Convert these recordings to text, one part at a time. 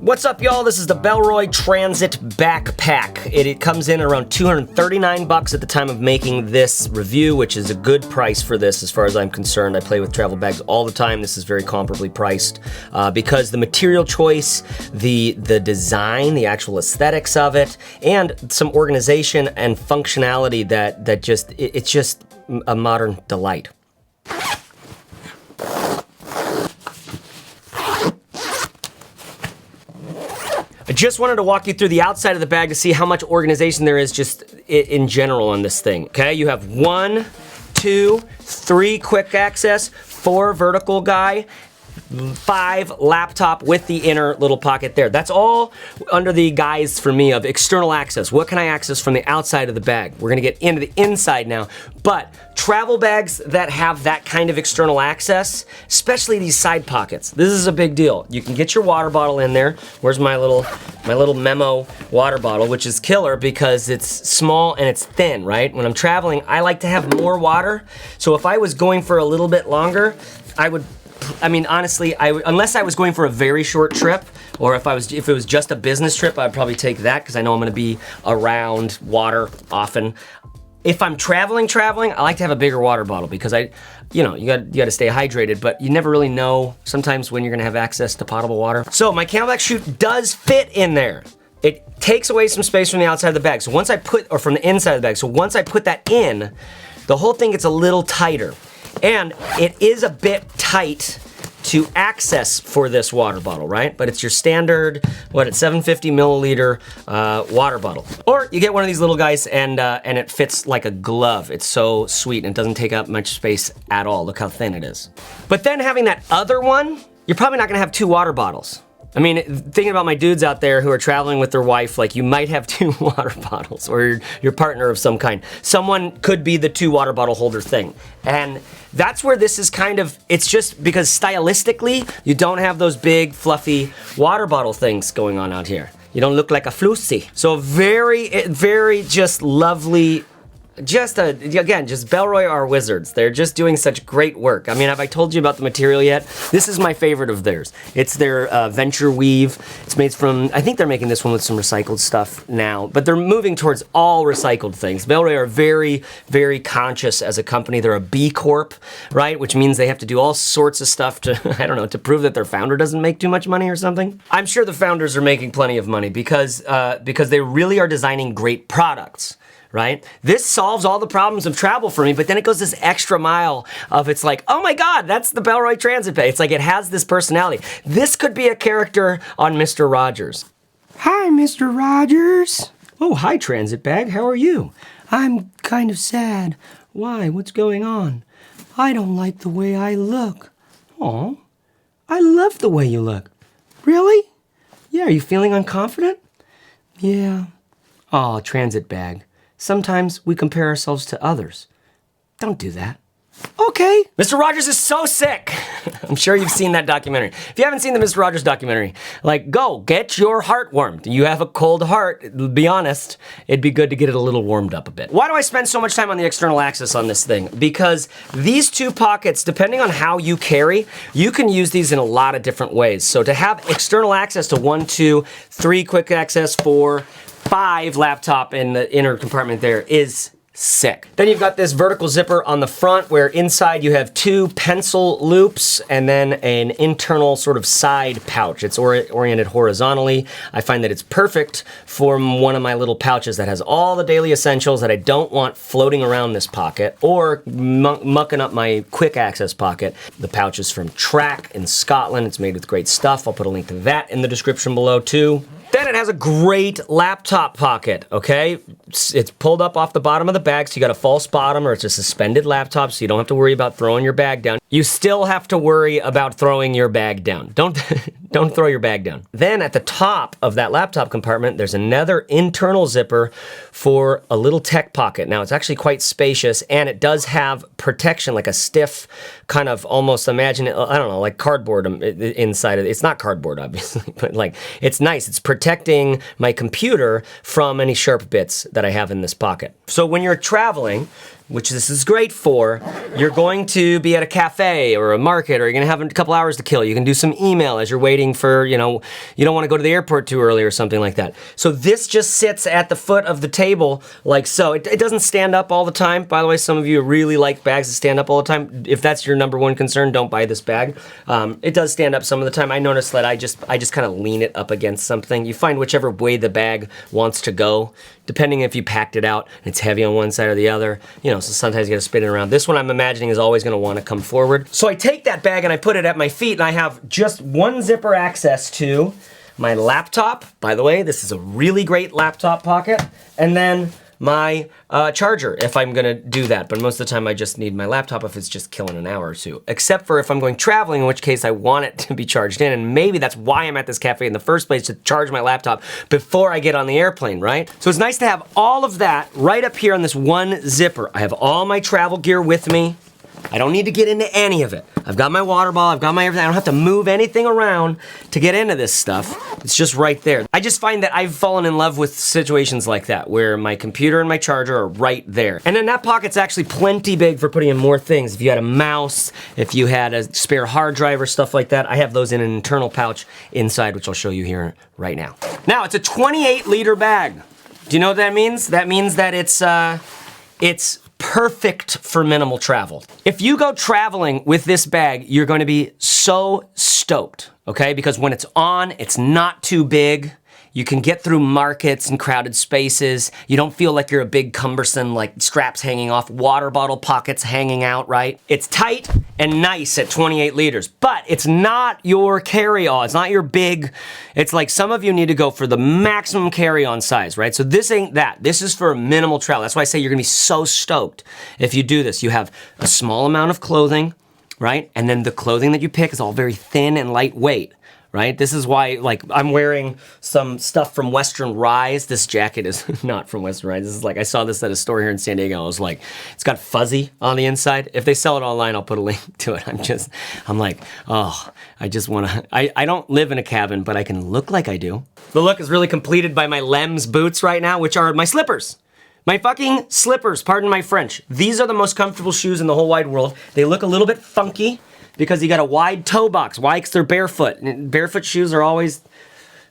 What's up, y'all? This is the Bellroy Transit Backpack. It comes in around $239 at the time of making this review, which is a good price for this as far as I'm concerned. I play with travel bags all the time. This is very comparably priced because the material choice, the design, the actual aesthetics of it, and some organization and functionality it's just a modern delight. I just wanted to walk you through the outside of the bag to see how much organization there is just in general on this thing, okay? You have 1, 2, 3 quick access, 4 vertical guy, 5 laptop with the inner little pocket there. That's all under the guise for me of external access. What can I access from the outside of the bag? We're gonna get into the inside now, but travel bags that have that kind of external access, especially these side pockets, this is a big deal. You can get your water bottle in there. Where's my little Memo water bottle, which is killer because it's small and it's thin, right? When I'm traveling, I like to have more water. So if I was going for a little bit longer, honestly, unless I was going for a very short trip, or if it was just a business trip, I'd probably take that because I know I'm gonna be around water often. If I'm traveling, I like to have a bigger water bottle because you gotta stay hydrated, but you never really know sometimes when you're gonna have access to potable water. So my CamelBak chute does fit in there. It takes away some space from the outside of the bag. So once I put, or from the inside of the bag, so once I put that in, the whole thing gets a little tighter. And it is a bit tight to access for this water bottle, right? But it's your standard, it's 750 milliliter water bottle. Or you get one of these little guys and it fits like a glove. It's so sweet and it doesn't take up much space at all. Look how thin it is. But then having that other one, you're probably not gonna have 2 water bottles. I mean, thinking about my dudes out there who are traveling with their wife, like you might have 2 water bottles or your partner of some kind. Someone could be the 2 water bottle holder thing. And that's where this is it's just because stylistically, you don't have those big fluffy water bottle things going on out here. You don't look like a floosy. So very just lovely, again, Bellroy are wizards. They're just doing such great work. I mean, have I told you about the material yet? This is my favorite of theirs. It's their Venture Weave. It's made from, I think they're making this one with some recycled stuff now, but they're moving towards all recycled things. Bellroy are very, very conscious as a company. They're a B Corp, right? Which means they have to do all sorts of stuff to, to prove that their founder doesn't make too much money or something. I'm sure the founders are making plenty of money because they really are designing great products. Right? This solves all the problems of travel for me, but then it goes this extra mile of it's like, oh my God, that's the Bellroy Transit Bag. It's like it has this personality. This could be a character on Mr. Rogers. Hi, Mr. Rogers. Oh, hi, Transit Bag. How are you? I'm kind of sad. Why? What's going on? I don't like the way I look. Aw, I love the way you look. Really? Yeah, are you feeling unconfident? Yeah. Aw, Transit Bag. Sometimes we compare ourselves to others. Don't do that. Okay. Mr. Rogers is so sick. I'm sure you've seen that documentary. If you haven't seen the Mr. Rogers documentary, go get your heart warmed. You have a cold heart, be honest. It'd be good to get it a little warmed up a bit. Why do I spend so much time on the external access on this thing? Because these 2 pockets, depending on how you carry, you can use these in a lot of different ways. So to have external access to 1, 2, 3 quick access, 4, 5 laptop in the inner compartment there is sick. Then you've got this vertical zipper on the front where inside you have 2 pencil loops and then an internal sort of side pouch. It's oriented horizontally. I find that it's perfect for one of my little pouches that has all the daily essentials that I don't want floating around this pocket or mucking up my quick access pocket. The pouch is from Trakke in Scotland. It's made with great stuff. I'll put a link to that in the description below too. Then it has a great laptop pocket, okay? It's pulled up off the bottom of the bag, so you got a false bottom or it's a suspended laptop, so you don't have to worry about throwing your bag down. You still have to worry about throwing your bag down. Don't throw your bag down. Then at the top of that laptop compartment, there's another internal zipper for a little tech pocket. Now it's actually quite spacious and it does have protection, like a stiff kind of almost, imagine it, I don't know, like cardboard inside of it. It's not cardboard obviously, but it's nice. It's protecting my computer from any sharp bits that I have in this pocket. So when you're traveling, which this is great for, you're going to be at a cafe or a market, or you're gonna have a couple hours to kill. You can do some email as you're waiting for, you know, you don't wanna go to the airport too early or something like that. So this just sits at the foot of the table like so. It doesn't stand up all the time. By the way, some of you really like bags that stand up all the time. If that's your number one concern, don't buy this bag. It does stand up some of the time. I noticed that I just kind of lean it up against something. You find whichever way the bag wants to go, depending if you packed it out and it's heavy on one side or the other. You know, so sometimes you gotta spin it around. This one I'm imagining is always gonna wanna come forward. So I take that bag and I put it at my feet, and I have just one zipper access to my laptop. By the way, this is a really great laptop pocket. And then my charger, if I'm gonna do that. But most of the time I just need my laptop if it's just killing an hour or two. Except for if I'm going traveling, in which case I want it to be charged in, and maybe that's why I'm at this cafe in the first place, to charge my laptop before I get on the airplane, right? So it's nice to have all of that right up here on this one zipper. I have all my travel gear with me. I don't need to get into any of it. I've got my water bottle, I've got my everything. I don't have to move anything around to get into this stuff. It's just right there. I just find that I've fallen in love with situations like that, where my computer and my charger are right there. And then that pocket's actually plenty big for putting in more things. If you had a mouse, if you had a spare hard drive or stuff like that, I have those in an internal pouch inside, which I'll show you here right now. Now, it's a 28-liter bag. Do you know what that means? That means that it's perfect for minimal travel. If you go traveling with this bag, you're going to be so stoked, okay? Because when it's on, it's not too big. You can get through markets and crowded spaces. You don't feel like you're a big cumbersome, like straps hanging off, water bottle pockets hanging out, right? It's tight and nice at 28 liters, but it's not your carry-on. It's not your big, it's like some of you need to go for the maximum carry-on size, right? So this ain't that. This is for minimal travel. That's why I say you're gonna be so stoked if you do this. You have a small amount of clothing, right? And then the clothing that you pick is all very thin and lightweight. Right? This is why, like, I'm wearing some stuff from Western Rise. This jacket is not from Western Rise. This is like, I saw this at a store here in San Diego. I was like, it's got fuzzy on the inside. If they sell it online, I'll put a link to it. I'm like, oh, I just wanna, I don't live in a cabin, but I can look like I do. The look is really completed by my Lems boots right now, which are my slippers. My fucking slippers, pardon my French. These are the most comfortable shoes in the whole wide world. They look a little bit funky, because you got a wide toe box. Why? Because they're barefoot. And barefoot shoes are always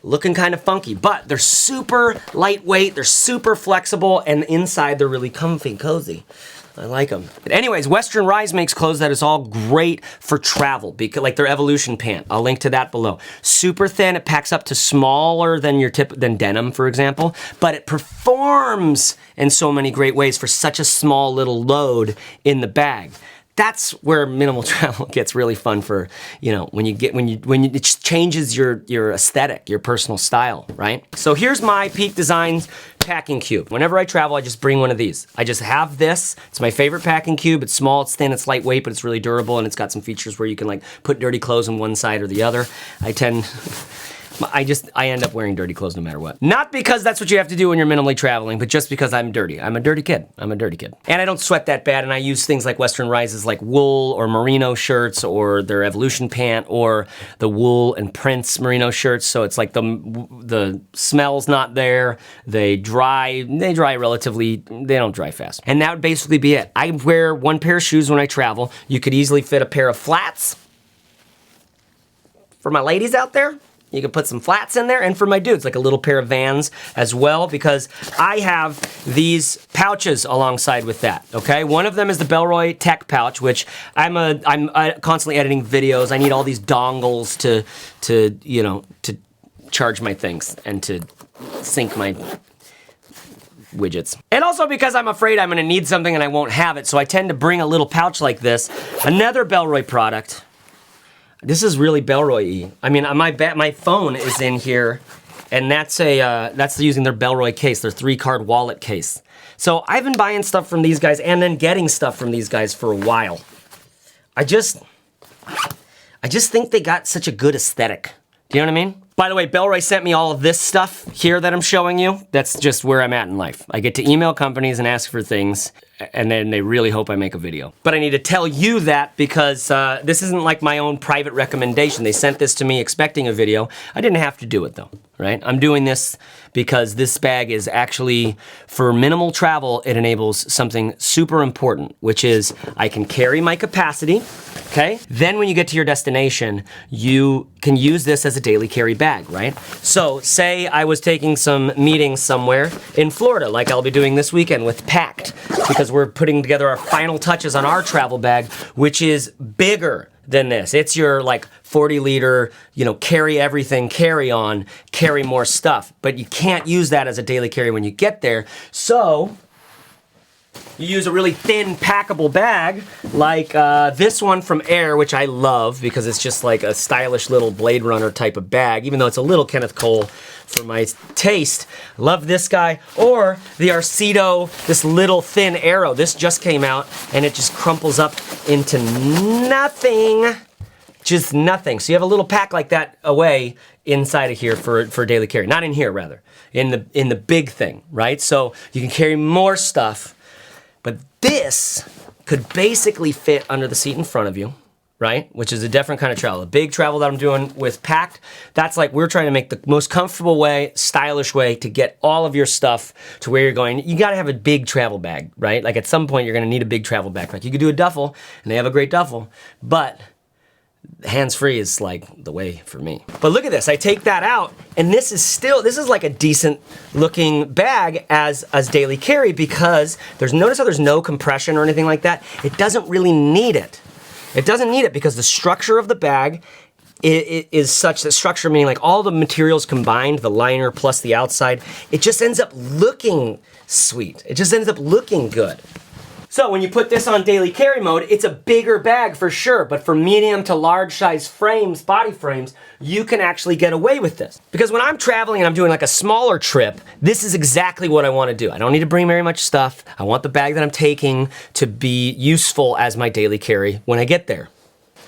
looking kind of funky, but they're super lightweight, they're super flexible, and inside they're really comfy and cozy. I like them. But anyways, Western Rise makes clothes that is all great for travel, because like their Evolution pant. I'll link to that below. Super thin, it packs up to smaller than than denim, for example, but it performs in so many great ways for such a small little load in the bag. That's where minimal travel gets really fun for, you know, when it changes your aesthetic, your personal style, right? So here's my Peak Designs packing cube. Whenever I travel, I just bring one of these. I just have this. It's my favorite packing cube. It's small, it's thin, it's lightweight, but it's really durable, and it's got some features where you can like put dirty clothes on one side or the other. I end up wearing dirty clothes no matter what. Not because that's what you have to do when you're minimally traveling, but just because I'm dirty. I'm a dirty kid. I'm a dirty kid. And I don't sweat that bad, and I use things like Western Rises, like wool or merino shirts, or their Evolution pant, or the wool and Prince merino shirts. So it's like the smell's not there. They dry relatively, they don't dry fast. And that would basically be it. I wear one pair of shoes when I travel. You could easily fit a pair of flats. For my ladies out there, you can put some flats in there, and for my dudes, like a little pair of Vans as well, because I have these pouches alongside with that, okay? One of them is the Bellroy Tech Pouch, which I'm constantly editing videos. I need all these dongles to charge my things and to sync my widgets. And also because I'm afraid I'm gonna need something and I won't have it, so I tend to bring a little pouch like this. Another Bellroy product. This is really Bellroy-y. I mean, my phone is in here, and that's using their Bellroy case, their 3-card wallet case. So I've been buying stuff from these guys and then getting stuff from these guys for a while. I just think they got such a good aesthetic. Do you know what I mean? By the way, Bellroy sent me all of this stuff here that I'm showing you. That's just where I'm at in life. I get to email companies and ask for things, and then they really hope I make a video. But I need to tell you that because this isn't like my own private recommendation. They sent this to me expecting a video. I didn't have to do it though, right? I'm doing this because this bag is actually, for minimal travel, it enables something super important, which is I can carry my capacity, okay? Then when you get to your destination, you can use this as a daily carry bag, right? So say I was taking some meetings somewhere in Florida, like I'll be doing this weekend with Pakt, because we're putting together our final touches on our travel bag, which is bigger than this. It's your like 40 liter, you know, carry everything, carry on, carry more stuff. But you can't use that as a daily carry when you get there. So you use a really thin packable bag like this one from Aer, which I love because it's just like a stylish little Blade Runner type of bag, even though it's a little Kenneth Cole for my taste. Love this guy. Or the Arcedo, this little thin arrow. This just came out and it just crumples up into nothing. Just nothing. So you have a little pack like that away inside of here for daily carry. Not in here, rather. In the big thing, right? So you can carry more stuff. But this could basically fit under the seat in front of you, right? Which is a different kind of travel. A big travel that I'm doing with Pakt, that's like we're trying to make the most comfortable way, stylish way to get all of your stuff to where you're going. You gotta have a big travel bag, right? Like at some point you're gonna need a big travel backpack. You could do a duffel, and they have a great duffel, but hands-free is like the way for me. But look at this, I take that out, and this is like a decent looking bag as daily carry because notice how there's no compression or anything like that? It doesn't really need it. It doesn't need it because the structure of the bag is such, the structure meaning like all the materials combined, the liner plus the outside, it just ends up looking sweet. It just ends up looking good. So when you put this on daily carry mode, it's a bigger bag for sure, but for medium to large size frames, body frames, you can actually get away with this. Because when I'm traveling and I'm doing like a smaller trip, this is exactly what I want to do. I don't need to bring very much stuff. I want the bag that I'm taking to be useful as my daily carry when I get there.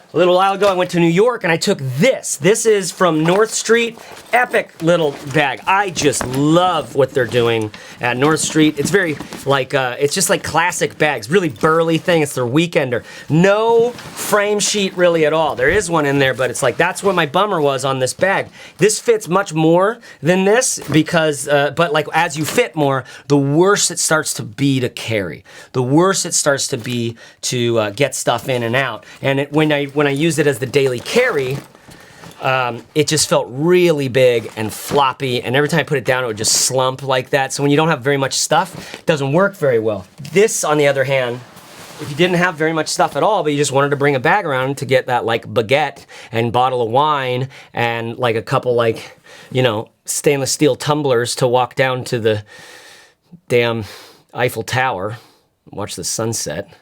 A little while ago, I went to New York and I took this. This is from North Street. Epic little bag. I just love what they're doing at North Street. It's very like, it's just like classic bags. Really burly thing. It's their weekender. No frame sheet really at all. There is one in there, but it's like, that's what my bummer was on this bag. This fits much more than this because, but like as you fit more, the worse it starts to be to carry. The worse it starts to be to get stuff in and out. And when I used it as the daily carry, it just felt really big and floppy, and every time I put it down, it would just slump like that. So when you don't have very much stuff, it doesn't work very well. This, on the other hand, if you didn't have very much stuff at all, but you just wanted to bring a bag around to get that like baguette and bottle of wine and like a couple like, you know, stainless steel tumblers to walk down to the damn Eiffel Tower, watch the sunset.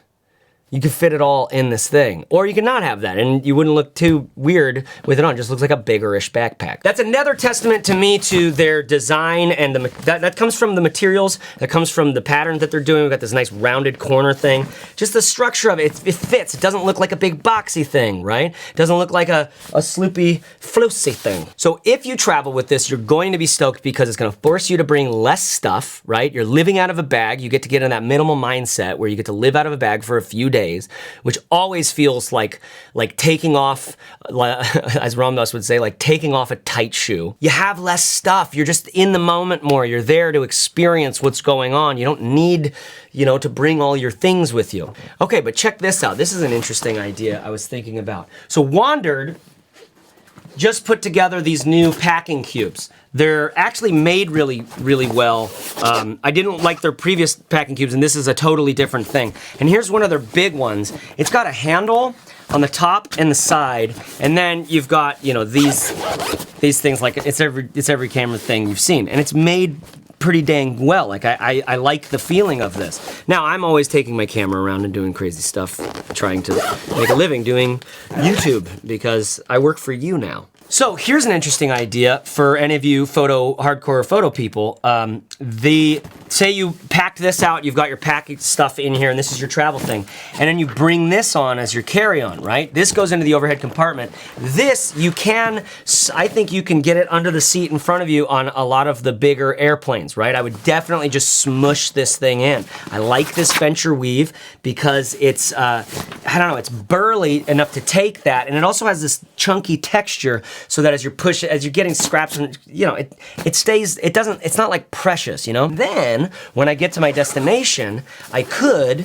You could fit it all in this thing. Or you could not have that, and you wouldn't look too weird with it on. It just looks like a bigger-ish backpack. That's another testament to me to their design, and that comes from the materials, that comes from the pattern that they're doing. We've got this nice rounded corner thing. Just the structure of it, it fits. It doesn't look like a big boxy thing, right? It doesn't look like a sloopy, floosy thing. So if you travel with this, you're going to be stoked because it's gonna force you to bring less stuff, right? You're living out of a bag. You get to get in that minimal mindset where you get to live out of a bag for a few days, which always feels like taking off, as Ramdas would say, like taking off a tight shoe. You have less stuff. You're just in the moment more. You're there to experience what's going on. You don't need, you know, to bring all your things with you. Okay, but check this out. This is an interesting idea I was thinking about. So Wandrd just put together these new packing cubes. They're actually made really, really well. I didn't like their previous packing cubes, and this is a totally different thing. And here's one of their big ones. It's got a handle on the top and the side, and then you've got, you know, these things like it's every camera thing you've seen, and it's made pretty dang well. Like I like the feeling of this. Now I'm always taking my camera around and doing crazy stuff, trying to make a living doing YouTube because I work for you now. So here's an interesting idea for any of you hardcore photo people. Say you packed this out, you've got your packing stuff in here, and this is your travel thing, and then you bring this on as your carry-on, right? This goes into the overhead compartment. This, I think you can get it under the seat in front of you on a lot of the bigger airplanes, right? I would definitely just smush this thing in. I like this Venture Weave because it's, I don't know, it's burly enough to take that, and it also has this chunky texture so that as you're getting scraps, and you know, it's not like precious, you know? Then, when I get to my destination, I could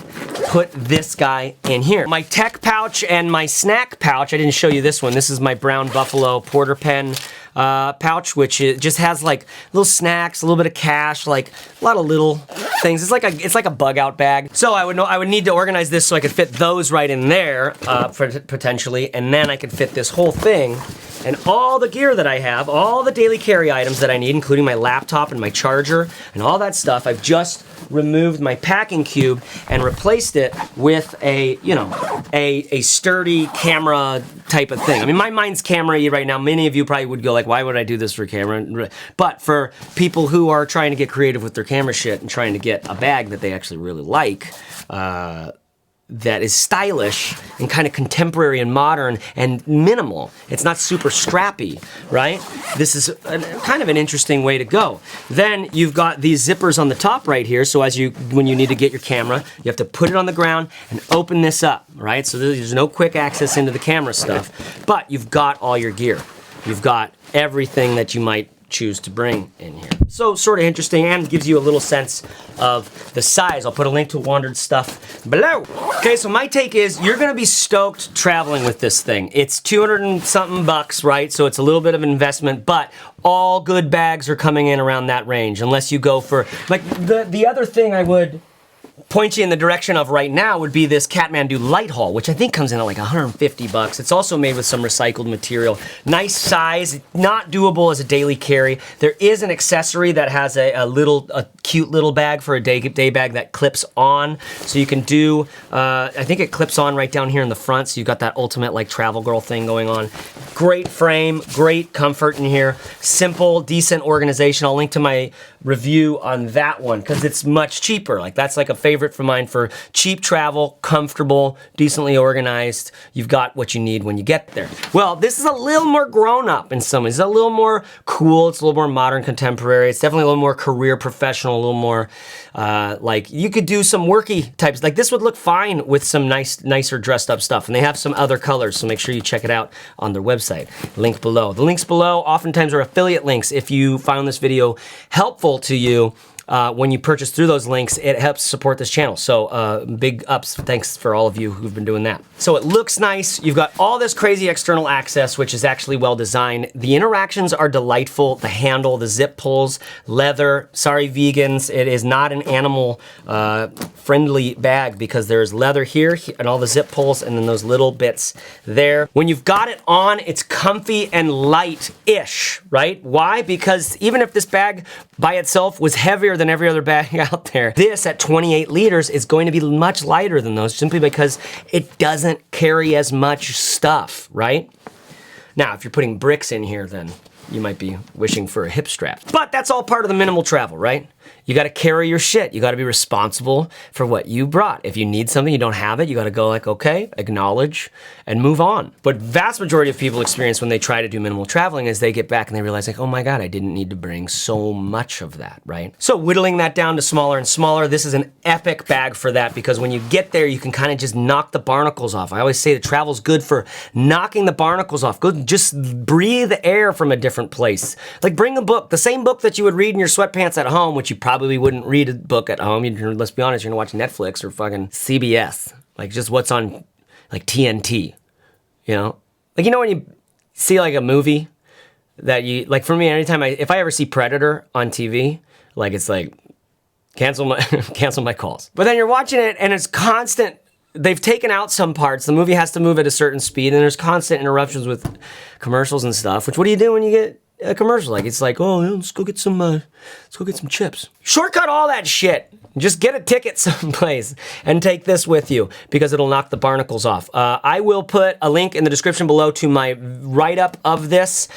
put this guy in here. My tech pouch and my snack pouch, I didn't show you this one. This is my brown buffalo porter pen pouch, which just has like little snacks, a little bit of cash, like a lot of little things. It's like a bug out bag. So I would need to organize this so I could fit those right in there, potentially, and then I could fit this whole thing and all the gear that I have, all the daily carry items that I need, including my laptop and my charger and all that stuff. I've just removed my packing cube and replaced it with a sturdy camera type of thing. I mean, my mind's camera-y right now. Many of you probably would go like, why would I do this for camera? But for people who are trying to get creative with their camera shit and trying to get a bag that they actually really like, that is stylish and kind of contemporary and modern and minimal. It's not super strappy, right? This is kind of an interesting way to go. Then you've got these zippers on the top right here, so when you need to get your camera, you have to put it on the ground and open this up, right? So there's no quick access into the camera stuff, but you've got all your gear. You've got everything that you might choose to bring in here. So sort of interesting and gives you a little sense of the size. I'll put a link to Wandrd stuff below. Okay, so my take is you're gonna be stoked traveling with this thing. It's 200 and something bucks, right? So it's a little bit of an investment, but all good bags are coming in around that range, unless you go for, like, the other thing I would point you in the direction of right now would be this Kathmandu Litehaul, which I think comes in at like 150 bucks. It's also made with some recycled material. Nice size, not doable as a daily carry. There is an accessory that has a cute little bag for a day bag that clips on. So you can do, I think it clips on right down here in the front, so you've got that ultimate like travel girl thing going on. Great frame, great comfort in here. Simple, decent organization. I'll link to my review on that one because it's much cheaper. Like that's like a favorite for mine for cheap travel, comfortable, decently organized. You've got what you need when you get there. Well, this is a little more grown up in some ways. It's a little more cool. It's a little more modern, contemporary. It's definitely a little more career professional, a little more like you could do some worky types. Like this would look fine with some nicer dressed up stuff. And they have some other colors, so make sure you check it out on their website. Link below. The links below oftentimes are affiliate links. If you found this video helpful to you, when you purchase through those links, it helps support this channel. So big ups, thanks for all of you who've been doing that. So it looks nice. You've got all this crazy external access, which is actually well designed. The interactions are delightful. The handle, the zip pulls, leather. Sorry, vegans, it is not an animal friendly bag because there's leather here and all the zip pulls and then those little bits there. When you've got it on, it's comfy and light-ish, right? Why? Because even if this bag by itself was heavier than every other bag out there, this at 28 liters is going to be much lighter than those simply because it doesn't carry as much stuff, right? Now, if you're putting bricks in here, then you might be wishing for a hip strap. But that's all part of the minimal travel, right? You gotta carry your shit. You gotta be responsible for what you brought. If you need something, you don't have it, you gotta go like, okay, acknowledge, and move on. But vast majority of people experience when they try to do minimal traveling is they get back and they realize like, oh my God, I didn't need to bring so much of that, right? So whittling that down to smaller and smaller, this is an epic bag for that because when you get there, you can kind of just knock the barnacles off. I always say that travel's good for knocking the barnacles off. Good, just breathe air from a different place. Like bring a book, the same book that you would read in your sweatpants at home, which you probably wouldn't read a book at home. Let's be honest, you're gonna watch Netflix or fucking CBS. Like just what's on like TNT, you know? Like, you know when you see like a movie that you, like for me, anytime if I ever see Predator on TV, like it's like, cancel my calls. But then you're watching it and it's constant. They've taken out some parts. The movie has to move at a certain speed and there's constant interruptions with commercials and stuff, which what do you do when you get a commercial? Like it's like, oh, let's go get some chips. Shortcut all that shit. Just get a ticket someplace and take this with you because it'll knock the barnacles off. I will put a link in the description below to my write-up of this,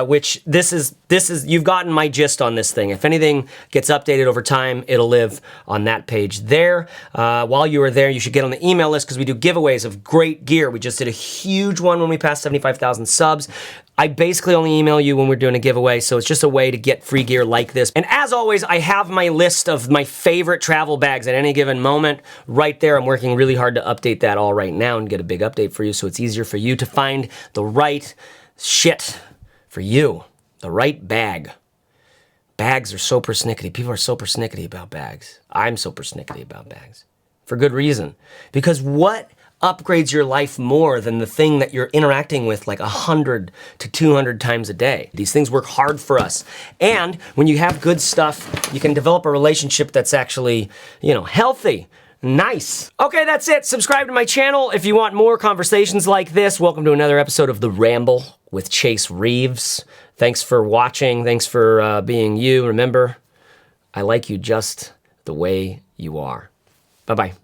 which this is, you've gotten my gist on this thing. If anything gets updated over time, it'll live on that page there. While you are there, you should get on the email list because we do giveaways of great gear. We just did a huge one when we passed 75,000 subs. I basically only email you when we're doing a giveaway, so it's just a way to get free gear like this. And as always, I have my list of my favorite travel bags at any given moment right there. I'm working really hard to update that all right now and get a big update for you so it's easier for you to find the right shit for you, the right bag. Bags are so persnickety. People are so persnickety about bags. I'm so persnickety about bags. For good reason. Because what upgrades your life more than the thing that you're interacting with like 100 to 200 times a day? These things work hard for us. And when you have good stuff, you can develop a relationship that's actually, you know, healthy. Nice. Okay, that's it. Subscribe to my channel if you want more conversations like this. Welcome to another episode of The Ramble with Chase Reeves. Thanks for watching. Thanks for being you. Remember, I like you just the way you are. Bye-bye.